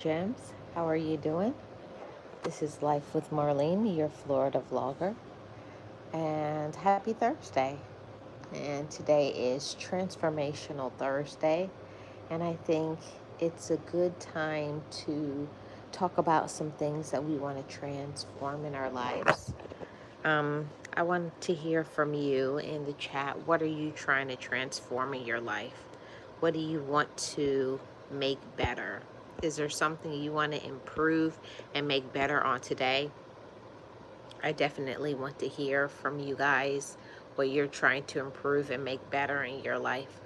Gems. How are you doing? This is Life with Marlene, your Florida vlogger, and happy Thursday. And today is Transformational Thursday, and I think it's a good time to talk about some things that we want to transform in our lives. I want to hear from you in the chat. What are you trying to transform in your life? What do you want to make better? Is there something you want to improve and make better on today? I definitely want to hear from you guys what you're trying to improve and make better in your life.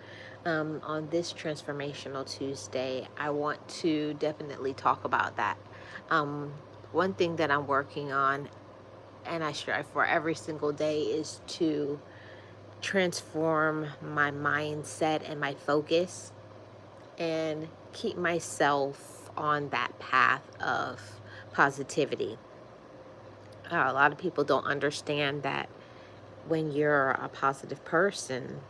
On this Transformational Tuesday, I want to definitely talk about that. Um, One thing that I'm working on and I strive for every single day is to transform my mindset and my focus and keep myself on that path of positivity. A lot of people don't understand that when you're a positive person,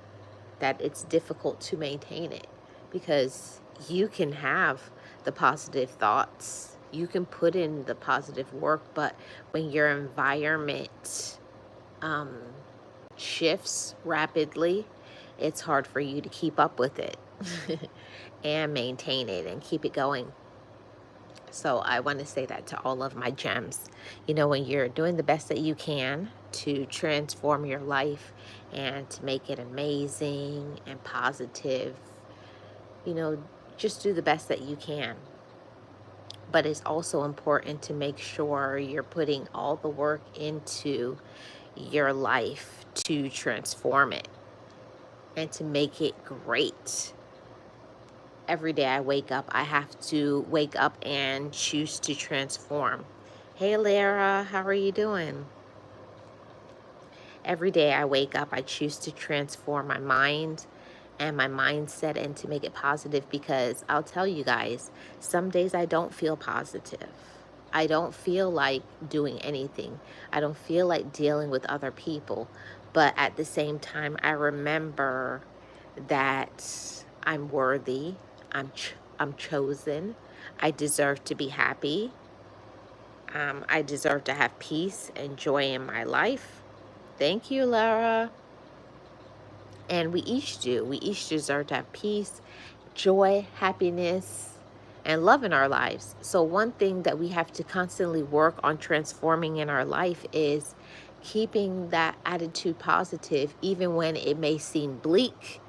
that it's difficult to maintain it because you can have the positive thoughts, you can put in the positive work, but when your environment um, shifts rapidly, it's hard for you to keep up with it and maintain it and keep it going. So I want to say that to all of my gems. You know, when you're doing the best that you can to transform your life and to make it amazing and positive, you know, just do the best that you can. But it's also important to make sure you're putting all the work into your life to transform it and to make it great. Every day I wake up, I have to wake up and choose to transform. Hey Lara, how are you doing? Every day I wake up, I choose to transform my mind and my mindset and to make it positive because I'll tell you guys, some days I don't feel positive. I don't feel like doing anything. I don't feel like dealing with other people. But at the same time, I remember that I'm worthy. I'm chosen. I deserve to be happy. I deserve to have peace and joy in my life. Thank you, Lara. And we each do. We each deserve to have peace, joy, happiness, and love in our lives. So one thing that we have to constantly work on transforming in our life is keeping that attitude positive, even when it may seem bleak,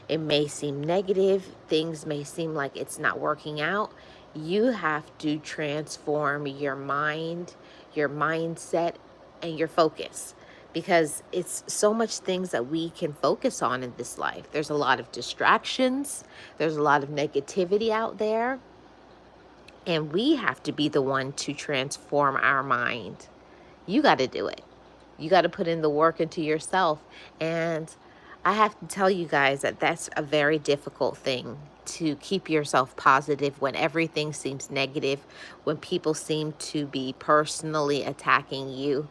it may seem negative, things may seem like it's not working out. You have to transform your mind, your mindset, and your focus because it's so much things that we can focus on in this life. There's a lot of distractions, there's a lot of negativity out there, and we have to be the one to transform our mind. You got to do it. You got to put in the work into yourself. And I have to tell you guys that that's a very difficult thing, to keep yourself positive when everything seems negative, when people seem to be personally attacking you,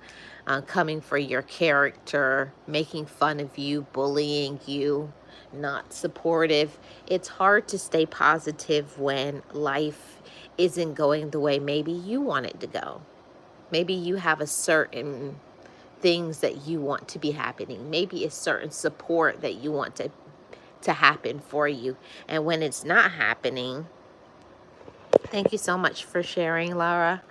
coming for your character, making fun of you, bullying you, not supportive. It's hard to stay positive when life isn't going the way maybe you want it to go. Maybe you have a certain things that you want to be happening. Maybe it's certain support that you want to happen for you. And when it's not happening, thank you so much for sharing, Laura.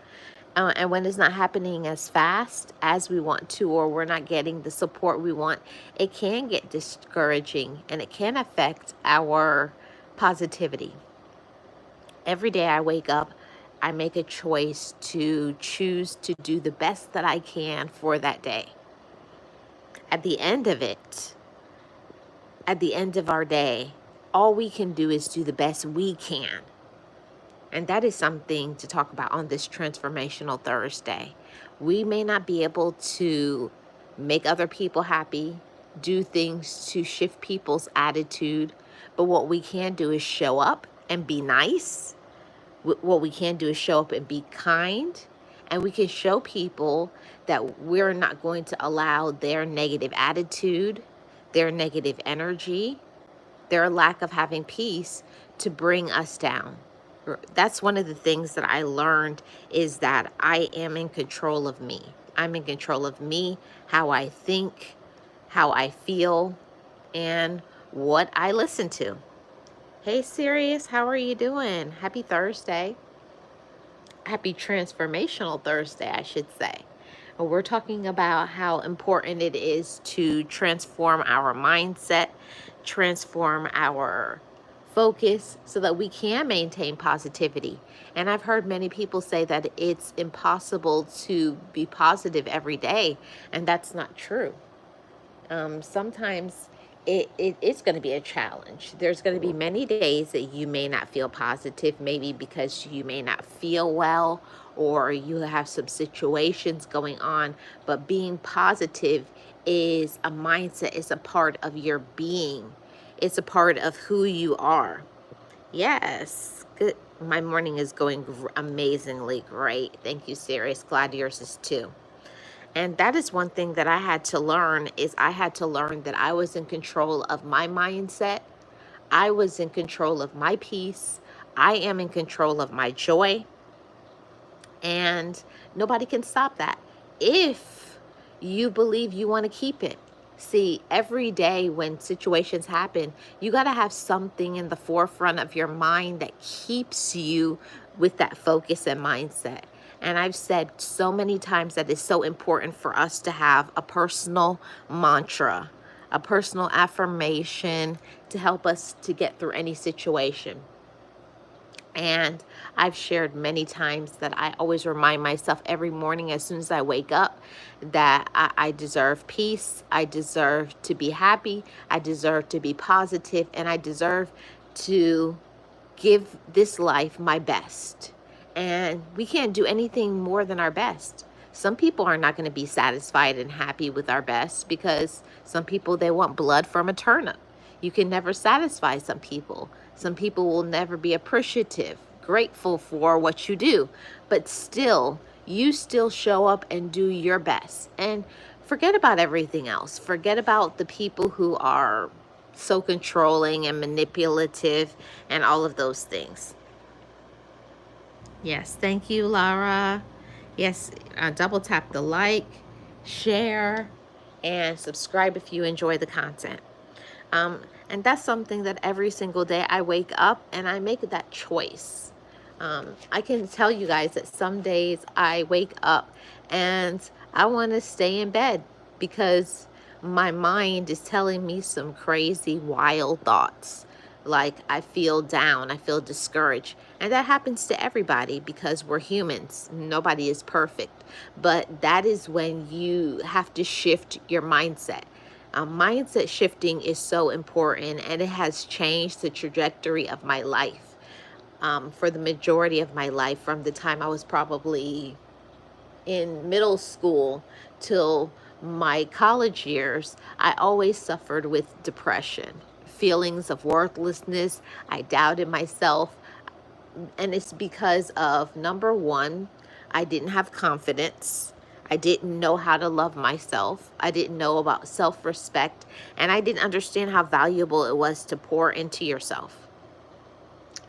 And when it's not happening as fast as we want to, or we're not getting the support we want, it can get discouraging and it can affect our positivity. Every day I wake up, I make a choice to choose to do the best that I can for that day. At the end of it, at the end of our day, all we can do is do the best we can. And that is something to talk about on this Transformational Thursday. We may not be able to make other people happy, do things to shift people's attitude, but what we can do is show up and be nice. What we can do is show up and be kind. And we can show people that we're not going to allow their negative attitude, their negative energy, their lack of having peace to bring us down, That's one of the things that I learned, is that I am in control of me. I'm in control of me, how I think, how I feel, and what I listen to. Hey Sirius, how are you doing? Happy Thursday. Happy Transformational Thursday, I should say. We're talking about how important it is to transform our mindset, transform our focus so that we can maintain positivity. And I've heard many people say that it's impossible to be positive every day, and that's not true. Sometimes it's going to be a challenge. There's going to be many days that you may not feel positive, maybe because you may not feel well or you have some situations going on. But being positive is a mindset, it's a part of your being, it's a part of who you are. Yes, good. My morning is going amazingly great. Thank you, Sirius. Glad yours is too. And that is one thing that I had to learn, is I had to learn that I was in control of my mindset. I was in control of my peace. I am in control of my joy. And nobody can stop that if you believe you want to keep it. See, every day when situations happen, you got to have something in the forefront of your mind that keeps you with that focus and mindset. And I've said so many times that it's so important for us to have a personal mantra, a personal affirmation to help us to get through any situation. And I've shared many times that I always remind myself every morning as soon as I wake up that I deserve peace, I deserve to be happy, I deserve to be positive, and I deserve to give this life my best. And we can't do anything more than our best. Some people are not going to be satisfied and happy with our best, because some people, they want blood from a turnip. You can never satisfy some people. Some people will never be appreciative, grateful for what you do, but still, you still show up and do your best. And forget about everything else. Forget about the people who are so controlling and manipulative and all of those things. Yes, thank you, Lara. Yes, double tap the like, share, and subscribe if you enjoy the content. And that's something that every single day I wake up and I make that choice. I can tell you guys that some days I wake up and I want to stay in bed because my mind is telling me some crazy, wild thoughts. Like, I feel down, I feel discouraged. And that happens to everybody because we're humans. Nobody is perfect. But that is when you have to shift your mindset. Mindset shifting is so important, and it has changed the trajectory of my life. For the majority of my life, from the time I was probably in middle school till my college years, I always suffered with depression, feelings of worthlessness. I doubted myself. And it's because of, number one, I didn't have confidence. I didn't know how to love myself. I didn't know about self-respect. And I didn't understand how valuable it was to pour into yourself.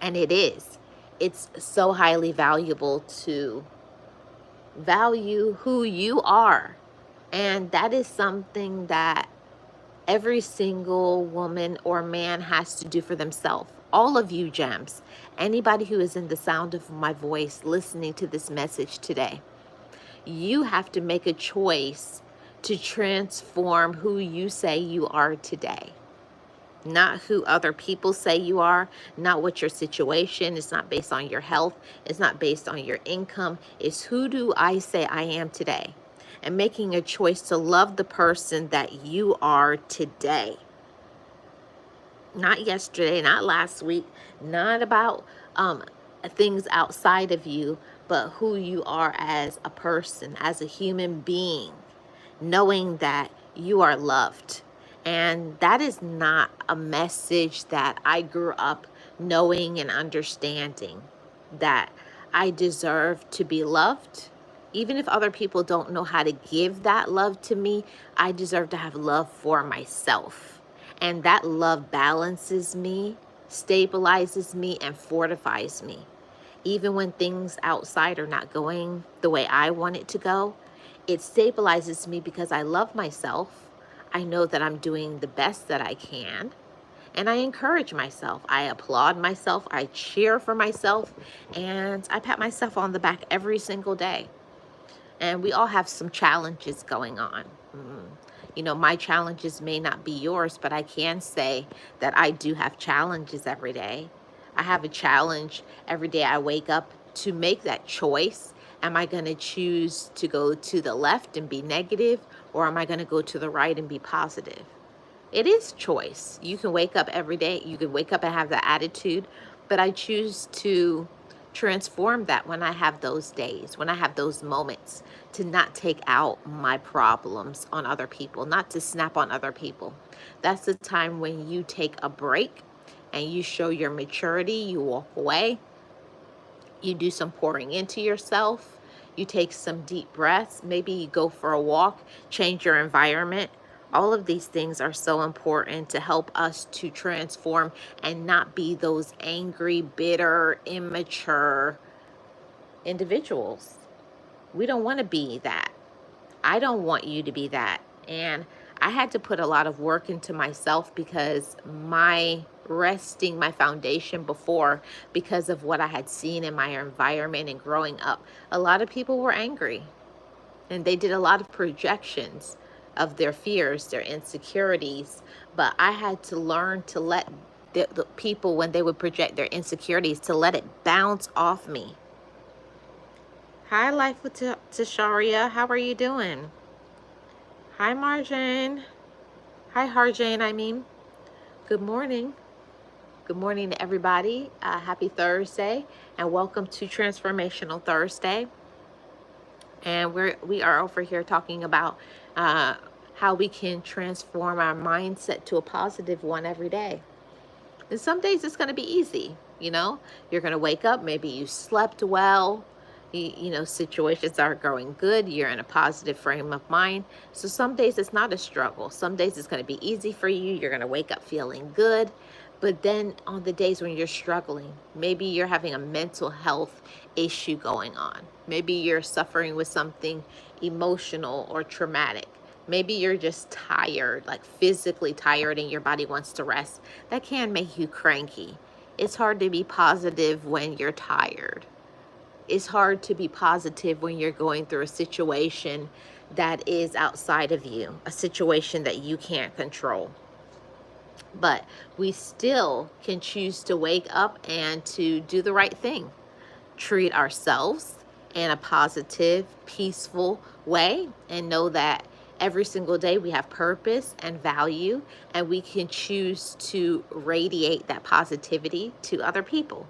And it is. It's so highly valuable to value who you are. And that is something that every single woman or man has to do for themselves. All of you gems, anybody who is in the sound of my voice listening to this message today, you have to make a choice to transform who you say you are today. Not who other people say you are, not what your situation is, not based on your health, it's not based on your income. It's who do I say I am today? And making a choice to love the person that you are today. Not yesterday, not last week, not about things outside of you, but who you are as a person, as a human being, knowing that you are loved. And that is not a message that I grew up knowing and understanding, that I deserve to be loved. Even if other people don't know how to give that love to me, I deserve to have love for myself. And that love balances me, stabilizes me, and fortifies me. Even when things outside are not going the way I want it to go, it stabilizes me because I love myself. I know that I'm doing the best that I can. And I encourage myself. I applaud myself. I cheer for myself. And I pat myself on the back every single day. And we all have some challenges going on. You know, my challenges may not be yours, but I can say that I do have challenges every day. I have a challenge every day I wake up to make that choice. Am I going to choose to go to the left and be negative, or am I going to go to the right and be positive? It is choice. You can wake up every day. You can wake up and have that attitude, but I choose to transform that when I have those days, when I have those moments, to not take out my problems on other people, not to snap on other people. That's the time when you take a break and you show your maturity. You walk away, you do some pouring into yourself, you take some deep breaths, maybe you go for a walk, change your environment. All of these things are so important to help us to transform and not be those angry, bitter, immature individuals. We don't want to be that. I don't want you to be that. And I had to put a lot of work into myself because my foundation before, because of what I had seen in my environment and growing up, a lot of people were angry and they did a lot of projections of their fears, their insecurities. But I had to learn to let the people, when they would project their insecurities, to let it bounce off me. Hi, Life with Tasharia. How are you doing? Hi, Marjane. Hi, Harjane, I mean. Good morning. Good morning to everybody. Happy Thursday, and welcome to Transformational Thursday. And we are over here talking about how we can transform our mindset to a positive one every day. And some days it's going to be easy. You know, you're going to wake up, maybe you slept well, you know, situations are going good, you're in a positive frame of mind. So some days it's not a struggle. Some days it's going to be easy for you. You're going to wake up feeling good. But then on the days when you're struggling, maybe you're having a mental health issue going on. Maybe you're suffering with something emotional or traumatic. Maybe you're just tired, like physically tired, and your body wants to rest. That can make you cranky. It's hard to be positive when you're tired. It's hard to be positive when you're going through a situation that is outside of you, a situation that you can't control. But we still can choose to wake up and to do the right thing. Treat ourselves in a positive, peaceful way, and know that every single day we have purpose and value, and we can choose to radiate that positivity to other people.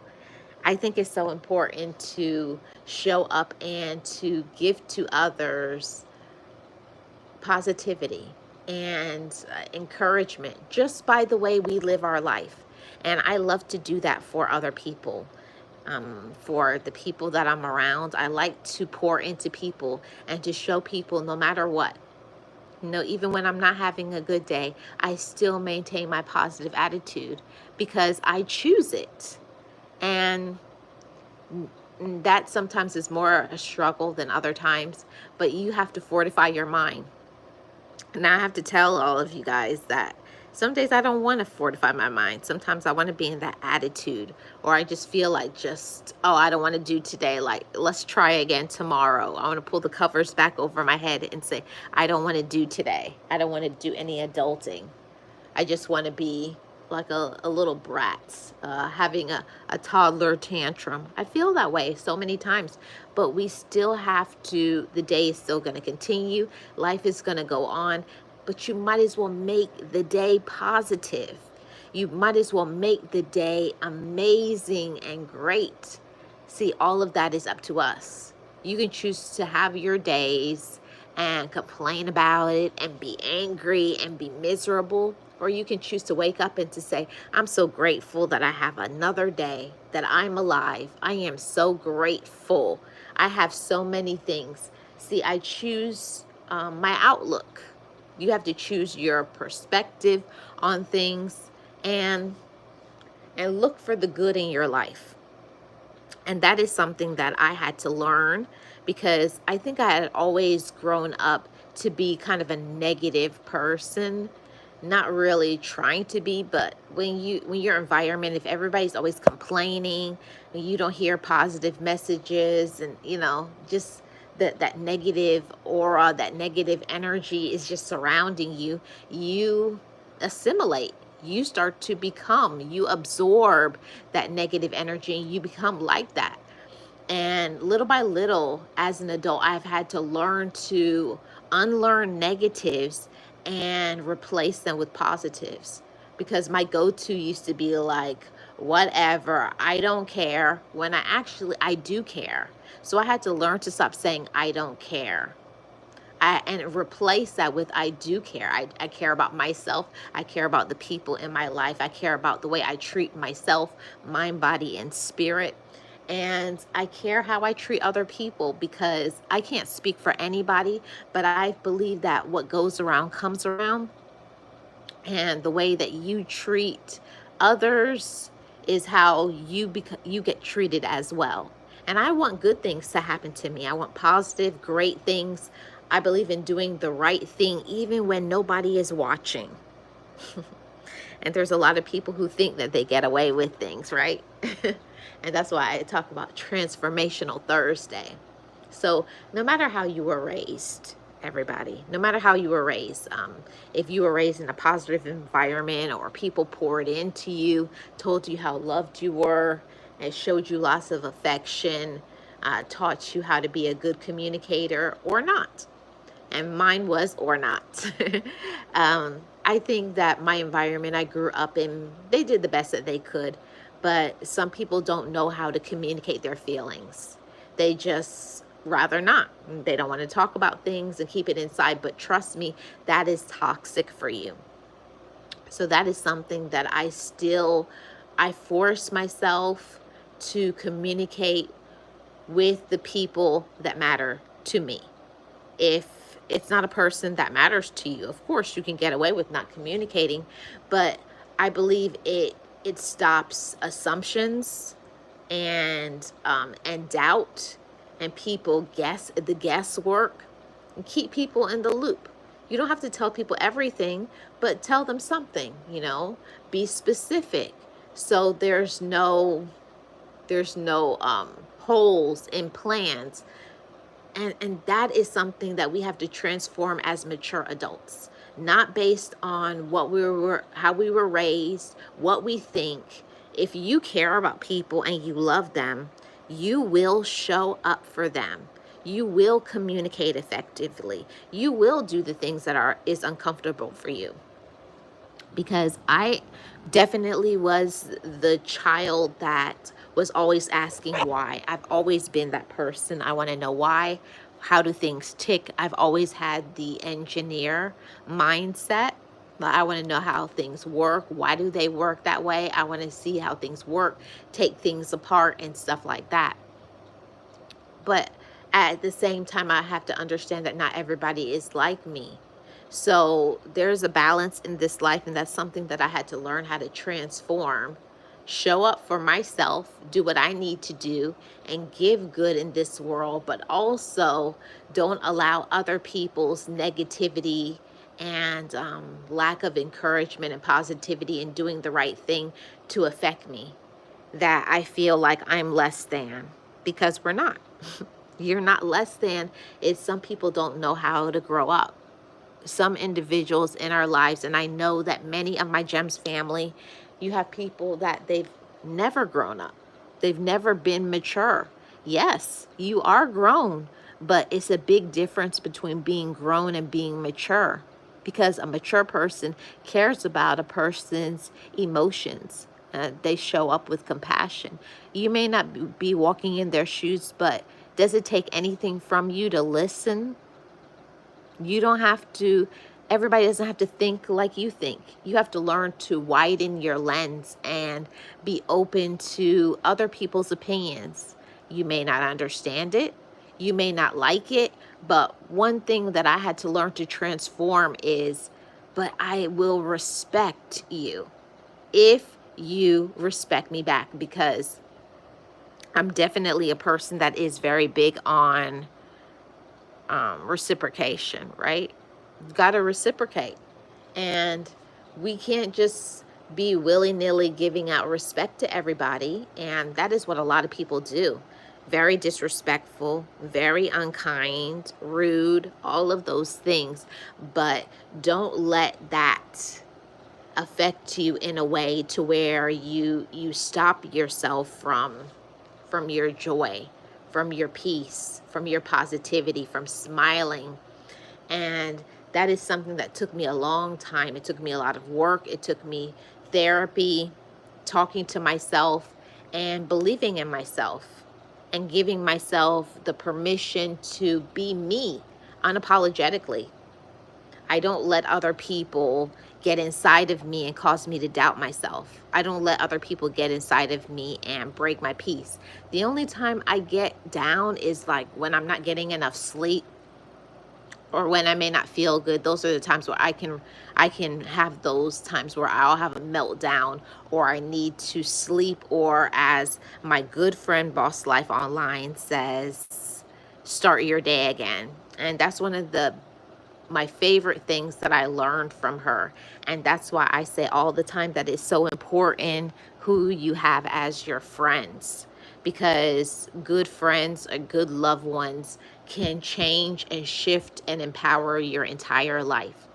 I think it's so important to show up and to give to others positivity and encouragement just by the way we live our life. And I love to do that for other people. For the people that I'm around, I like to pour into people and to show people no matter what. You know, even when I'm not having a good day, I still maintain my positive attitude because I choose it. And that sometimes is more a struggle than other times, but you have to fortify your mind. And I have to tell all of you guys that some days I don't want to fortify my mind. Sometimes I want to be in that attitude, or I just feel like oh, I don't want to do today. Like, let's try again tomorrow. I want to pull the covers back over my head and say, I don't want to do today. I don't want to do any adulting. I just want to be like a little brat, having a toddler tantrum. I feel that way so many times, but we still have to, the day is still going to continue. Life is going to go on, but you might as well make the day positive. You might as well make the day amazing and great. See, all of that is up to us. You can choose to have your days and complain about it and be angry and be miserable. Or you can choose to wake up and to say, I'm so grateful that I have another day, that I'm alive. I am so grateful. I have so many things. See, I choose my outlook. You have to choose your perspective on things and look for the good in your life. And that is something that I had to learn, because I think I had always grown up to be kind of a negative person, not really trying to be, but when your environment, if everybody's always complaining and you don't hear positive messages, and just that negative aura, that negative energy is just surrounding you, you assimilate. You start to become, you absorb that negative energy, and you become like that. And little by little, as an adult, I've had to learn to unlearn negatives and replace them with positives. Because my go to used to be like, whatever, I don't care, when I do care. So I had to learn to stop saying, I don't care. And replace that with, I do care. I care about myself. I care about the people in my life. I care about the way I treat myself, mind, body, and spirit. And I care how I treat other people, because I can't speak for anybody, but I believe that what goes around comes around. And the way that you treat others is how you get treated as well. And I want good things to happen to me. I want positive, great things. I believe in doing the right thing even when nobody is watching. And there's a lot of people who think that they get away with things, right? And that's why I talk about Transformational Thursday. So no matter how you were raised, everybody, no matter how you were raised, if you were raised in a positive environment, or people poured into you, told you how loved you were, and showed you lots of affection, taught you how to be a good communicator or not. And mine was or not. I think that my environment I grew up in, they did the best that they could, but some people don't know how to communicate their feelings. They just rather not. They don't want to talk about things and keep it inside, but trust me, that is toxic for you. So that is something that I force myself to communicate with the people that matter to me. If it's not a person that matters to you, of course you can get away with not communicating, but I believe it stops assumptions and doubt, and people the guesswork, and keep people in the loop. You don't have to tell people everything, but tell them something, be specific. So there's no holes in plans. And that is something that we have to transform as mature adults, not based on how we were raised, what we think. If you care about people and you love them, you will show up for them. You will communicate effectively. You will do the things that is uncomfortable for you. Because I definitely was the child that was always asking why. I've always been that person. I want to know why. How do things tick? I've always had the engineer mindset. I want to know how things work. Why do they work that way? I want to see how things work, take things apart and stuff like that. But at the same time, I have to understand that not everybody is like me. So there's a balance in this life, and that's something that I had to learn how to transform. Show up for myself, do what I need to do, and give good in this world, but also don't allow other people's negativity and lack of encouragement and positivity in doing the right thing to affect me. That I feel like I'm less than, because we're not. You're not less than. It's some people don't know how to grow up. Some individuals in our lives, and I know that many of my GEMS family, you have people that they've never grown up. They've never been mature. Yes, you are grown, but it's a big difference between being grown and being mature, because a mature person cares about a person's emotions. They show up with compassion. You may not be walking in their shoes, but does it take anything from you to listen? You don't have to, everybody doesn't have to think like you think. You have to learn to widen your lens and be open to other people's opinions. You may not understand it. You may not like it. But one thing that I had to learn to transform is, but I will respect you if you respect me back, because I'm definitely a person that is very big on reciprocation, right? You've got to reciprocate. And we can't just be willy-nilly giving out respect to everybody. And that is what a lot of people do. Very disrespectful, very unkind, rude, all of those things. But don't let that affect you in a way to where you stop yourself from your joy, from your peace, from your positivity, from smiling. And that is something that took me a long time. It took me a lot of work. It took me therapy, talking to myself, and believing in myself, and giving myself the permission to be me unapologetically. I don't let other people get inside of me and cause me to doubt myself. I don't let other people get inside of me and break my peace. The only time I get down is like when I'm not getting enough sleep, or when I may not feel good. Those are the times where I can have those times where I'll have a meltdown, or I need to sleep, or as my good friend Boss Life Online says, start your day again. And that's one of the my favorite things that I learned from her. And that's why I say all the time that it's so important who you have as your friends, because good friends or good loved ones can change and shift and empower your entire life.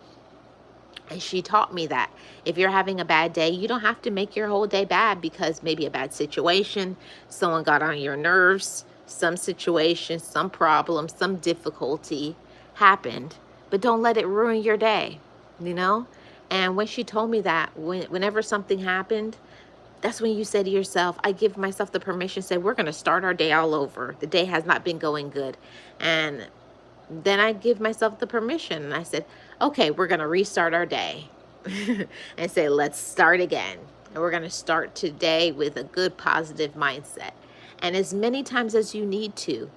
And she taught me that if you're having a bad day, you don't have to make your whole day bad because maybe a bad situation, someone got on your nerves, some situation, some problem, some difficulty happened, but don't let it ruin your day, you know? And when she told me that, whenever something happened, that's when you say to yourself, I give myself the permission to say, we're going to start our day all over. The day has not been going good. And then I give myself the permission and I said, okay, we're going to restart our day and say, let's start again. And we're going to start today with a good positive mindset. And as many times as you need to,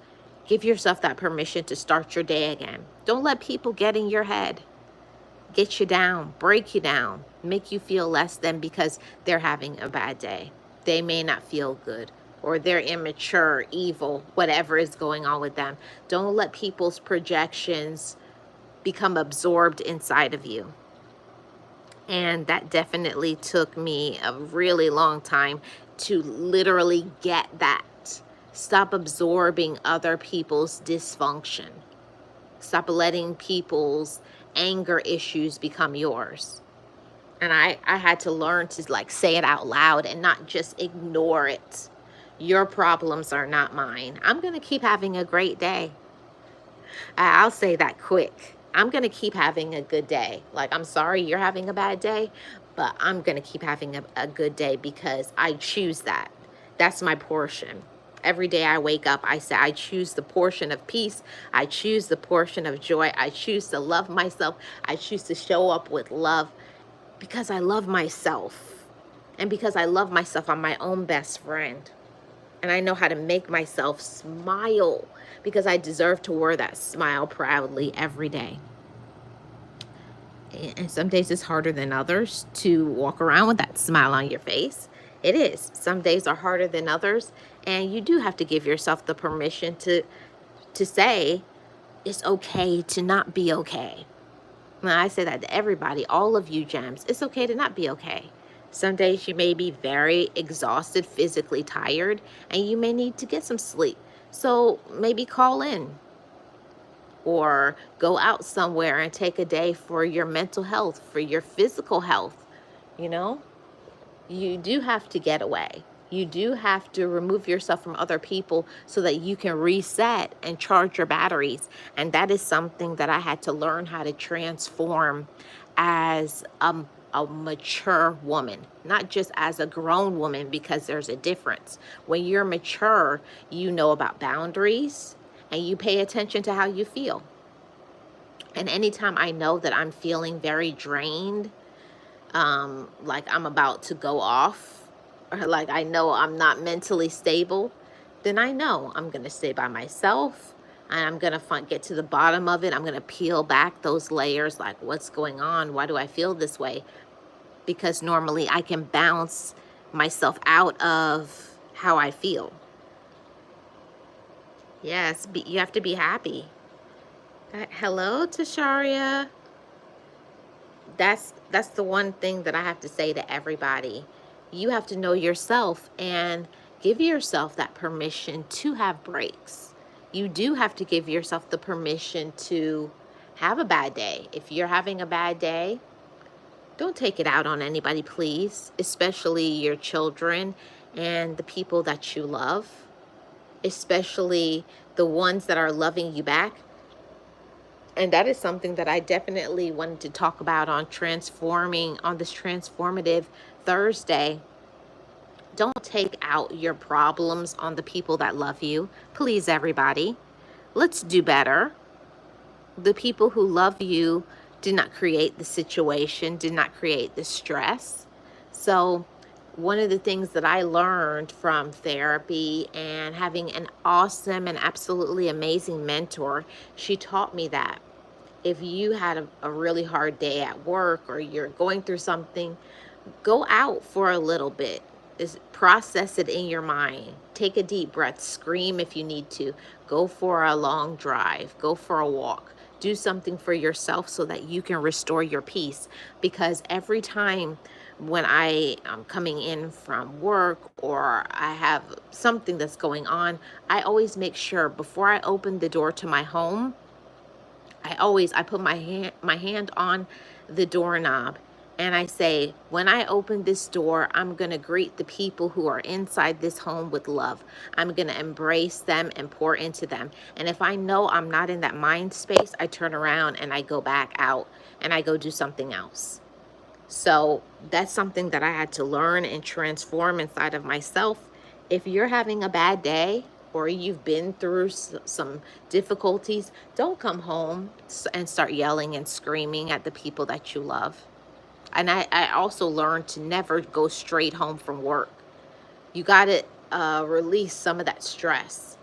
give yourself that permission to start your day again. Don't let people get in your head, get you down, break you down, make you feel less than because they're having a bad day. They may not feel good, or they're immature, evil, whatever is going on with them. Don't let people's projections become absorbed inside of you. And that definitely took me a really long time to literally get that. Stop absorbing other people's dysfunction. Stop letting people's anger issues become yours. And I had to learn to like say it out loud and not just ignore it. Your problems are not mine. I'm going to keep having a great day. I'll say that quick. I'm going to keep having a good day. Like, I'm sorry you're having a bad day, but I'm going to keep having a good day because I choose that. That's my portion. Every day I wake up, I say, I choose the portion of peace. I choose the portion of joy. I choose to love myself. I choose to show up with love because I love myself. And because I love myself, I'm my own best friend. And I know how to make myself smile because I deserve to wear that smile proudly every day. And some days it's harder than others to walk around with that smile on your face. It is. Some days are harder than others. And you do have to give yourself the permission to say it's okay to not be okay. Now, I say that to everybody, all of you gems. It's okay to not be okay. Some days you may be very exhausted, physically tired, and you may need to get some sleep. So maybe call in or go out somewhere and take a day for your mental health, for your physical health. You know, you do have to get away. You do have to remove yourself from other people so that you can reset and charge your batteries. And that is something that I had to learn how to transform as a mature woman, not just as a grown woman, because there's a difference. When you're mature, you know about boundaries and you pay attention to how you feel. And anytime I know that I'm feeling very drained, like I'm about to go off, or like I know I'm not mentally stable, then I know I'm going to stay by myself and I'm going to get to the bottom of it. I'm going to peel back those layers, like what's going on? Why do I feel this way? Because normally I can bounce myself out of how I feel. Yes, you have to be happy. Hello, Tasharia. That's the one thing that I have to say to everybody. You have to know yourself and give yourself that permission to have breaks. You do have to give yourself the permission to have a bad day. If you're having a bad day, don't take it out on anybody, please, especially your children and the people that you love, especially the ones that are loving you back. And that is something that I definitely wanted to talk about on this transformative Thursday. Don't take out your problems on the people that love you. Please, everybody, let's do better. The people who love you did not create the situation, did not create the stress. So, one of the things that I learned from therapy and having an awesome and absolutely amazing mentor, she taught me that if you had a really hard day at work or you're going through something, go out for a little bit. Process it in your mind. Take a deep breath. Scream if you need to. Go for a long drive. Go for a walk. Do something for yourself so that you can restore your peace. Because every time when I am coming in from work or I have something that's going on, I always make sure before I open the door to my home, I put my hand on the doorknob and I say, when I open this door, I'm going to greet the people who are inside this home with love. I'm going to embrace them and pour into them. And if I know I'm not in that mind space, I turn around and I go back out and I go do something else. So that's something that I had to learn and transform inside of myself. If you're having a bad day or you've been through some difficulties, don't come home and start yelling and screaming at the people that you love. And I also learned to never go straight home from work. You got to release some of that stress.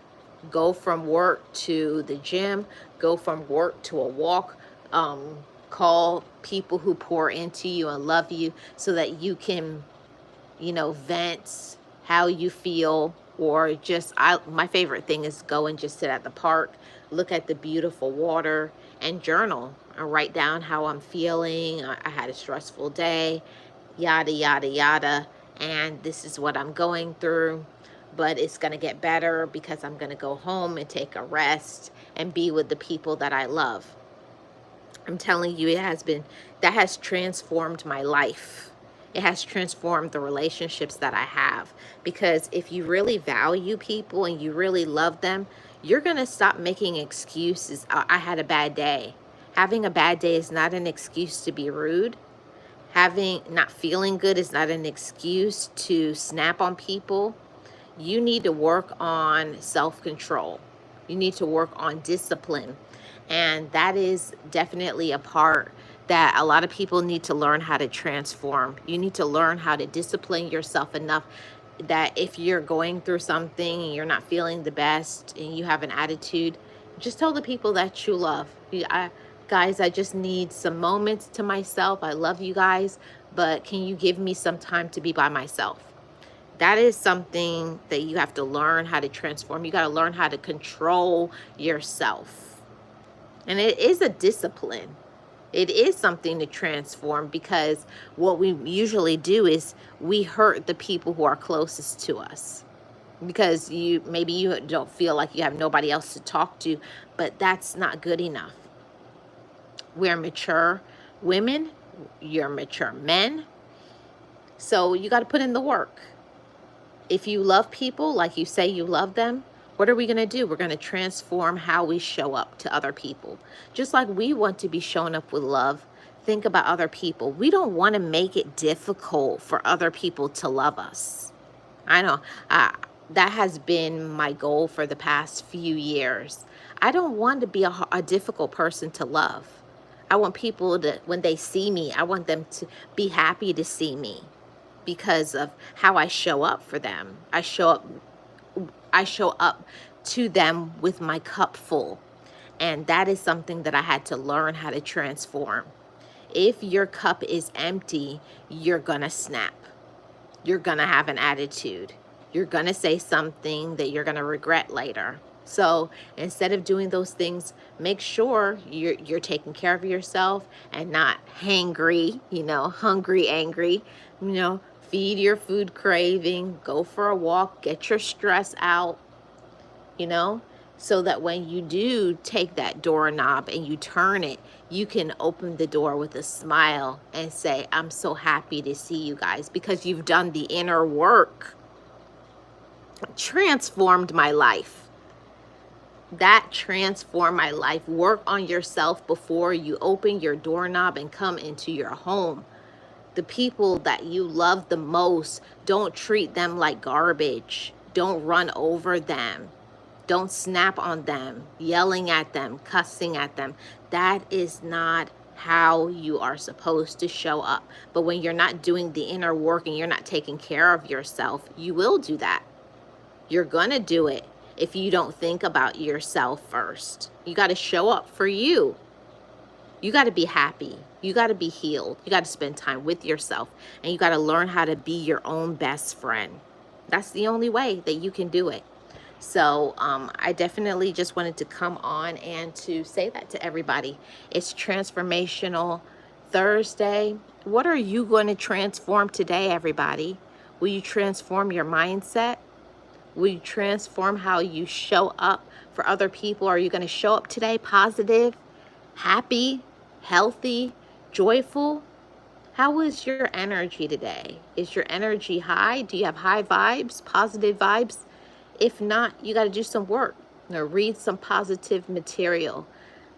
Go from work to the gym, go from work to a walk, call people who pour into you and love you so that you can, vent how you feel. Or just, my favorite thing is go and just sit at the park, look at the beautiful water and journal and write down how I'm feeling. I had a stressful day, yada, yada, yada. And this is what I'm going through, but it's going to get better because I'm going to go home and take a rest and be with the people that I love. I'm telling you, that has transformed my life. It has transformed the relationships that I have. Because if you really value people and you really love them, you're going to stop making excuses. I had a bad day. Having a bad day is not an excuse to be rude. Not feeling good is not an excuse to snap on people. You need to work on self-control. You need to work on discipline. And that is definitely a part that a lot of people need to learn how to transform. You need to learn how to discipline yourself enough that if you're going through something and you're not feeling the best and you have an attitude, just tell the people that you love. Guys, I just need some moments to myself. I love you guys, but can you give me some time to be by myself? That is something that you have to learn how to transform. You got to learn how to control yourself. And it is a discipline. It is something to transform, because what we usually do is we hurt the people who are closest to us, because maybe you don't feel like you have nobody else to talk to, but that's not good enough. We're mature women, you're mature men, so you got to put in the work. If you love people like you say you love them, what are we going to do? We're going to transform how we show up to other people. Just like we want to be shown up with love, think about other people. We don't want to make it difficult for other people to love us. I know that has been my goal for the past few years. I don't want to be a difficult person to love. I want people to, when they see me, I want them to be happy to see me because of how I show up for them. I show up to them with my cup full. And that is something that I had to learn how to transform. If your cup is empty, you're going to snap. You're going to have an attitude. You're going to say something that you're going to regret later. So instead of doing those things, make sure you're taking care of yourself and not hangry, hungry, angry, feed your food craving, go for a walk, get your stress out, you know, so that when you do take that doorknob and you turn it, you can open the door with a smile and say, I'm so happy to see you guys because you've done the inner work, transformed my life. That transformed my life. Work on yourself before you open your doorknob and come into your home. The people that you love the most, don't treat them like garbage. Don't run over them. Don't snap on them, yelling at them, cussing at them. That is not how you are supposed to show up. But when you're not doing the inner work and you're not taking care of yourself, you will do that. You're going to do it if you don't think about yourself first. You got to show up for you. You got to be happy. You got to be healed. You got to spend time with yourself. And you got to learn how to be your own best friend. That's the only way that you can do it. So I definitely just wanted to come on and to say that to everybody. It's Transformational Thursday. What are you going to transform today, everybody? Will you transform your mindset? Will you transform how you show up for other people? Are you going to show up today positive, happy, healthy, joyful? How is your energy today? Is your energy high? Do you have high vibes, positive vibes? If not, you got to do some work. Read some positive material.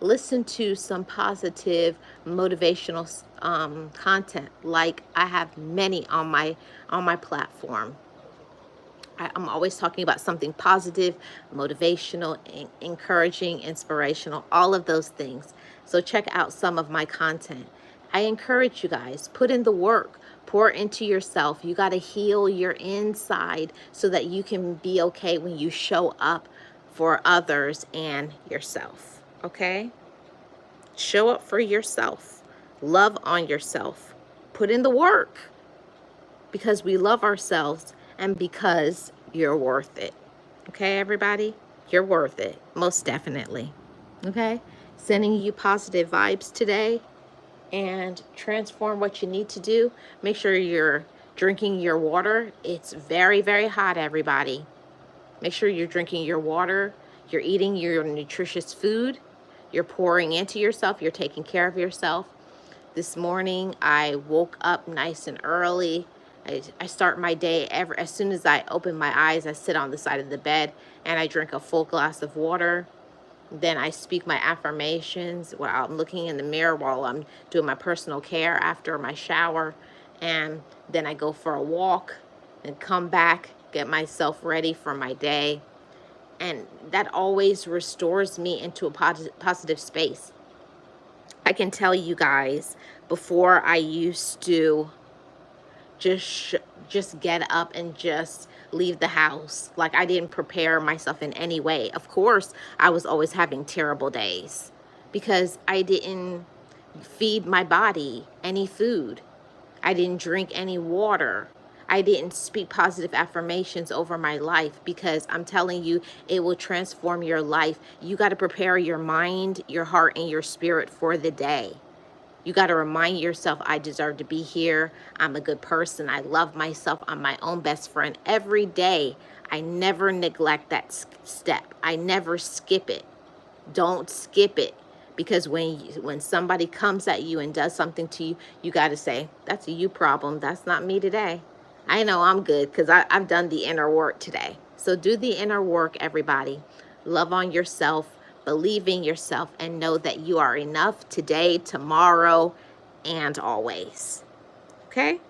Listen to some positive motivational content. Like I have many on my platform. I'm always talking about something positive, motivational, encouraging, inspirational, all of those things. So check out some of my content. I encourage you guys, put in the work, pour into yourself. You got to heal your inside so that you can be okay when you show up for others and yourself. Okay? Show up for yourself. Love on yourself. Put in the work because we love ourselves and because you're worth it. Okay, everybody? You're worth it. Most definitely. Okay? Sending you positive vibes today. And transform what you need to do. Make sure you're drinking your water. It's very, very hot, everybody. Make sure you're drinking your water. You're eating your nutritious food. You're pouring into yourself. You're taking care of yourself. This morning, I woke up nice and early. I start my day as soon as I open my eyes, I sit on the side of the bed and I drink a full glass of water. Then I speak my affirmations while I'm looking in the mirror, while I'm doing my personal care after my shower. And then I go for a walk and come back, get myself ready for my day. And that always restores me into a positive space. I can tell you guys, before I used to just get up and just leave the house. Like I didn't prepare myself in any way. Of course, I was always having terrible days because I didn't feed my body any food. I didn't drink any water. I didn't speak positive affirmations over my life because I'm telling you, it will transform your life. You got to prepare your mind, your heart, and your spirit for the day. You got to remind yourself, I deserve to be here. I'm a good person. I love myself. I'm my own best friend. Every day, I never neglect that step. I never skip it. Don't skip it. Because when somebody comes at you and does something to you, you got to say, that's a you problem. That's not me today. I know I'm good because I've done the inner work today. So do the inner work, everybody. Love on yourself. Believe in yourself and know that you are enough today, tomorrow, and always. Okay?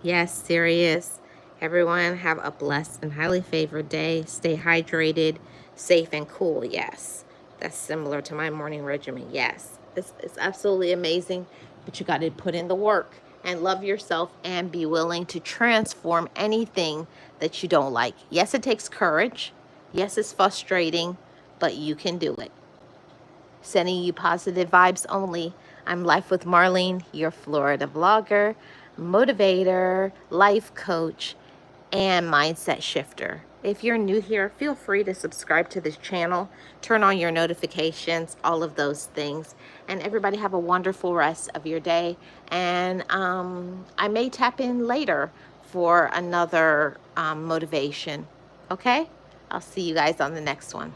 Yes, serious. Everyone have a blessed and highly favored day. Stay hydrated, safe, and cool. Yes. That's similar to my morning regimen. Yes. It's absolutely amazing, but you got to put in the work and love yourself and be willing to transform anything that you don't like. Yes, it takes courage. Yes, it's frustrating, but you can do it. Sending you positive vibes only. I'm Life with Marlene, your Florida vlogger, motivator, life coach, and mindset shifter. If you're new here, feel free to subscribe to this channel, turn on your notifications, all of those things. And everybody have a wonderful rest of your day. And I may tap in later for another motivation. Okay? I'll see you guys on the next one.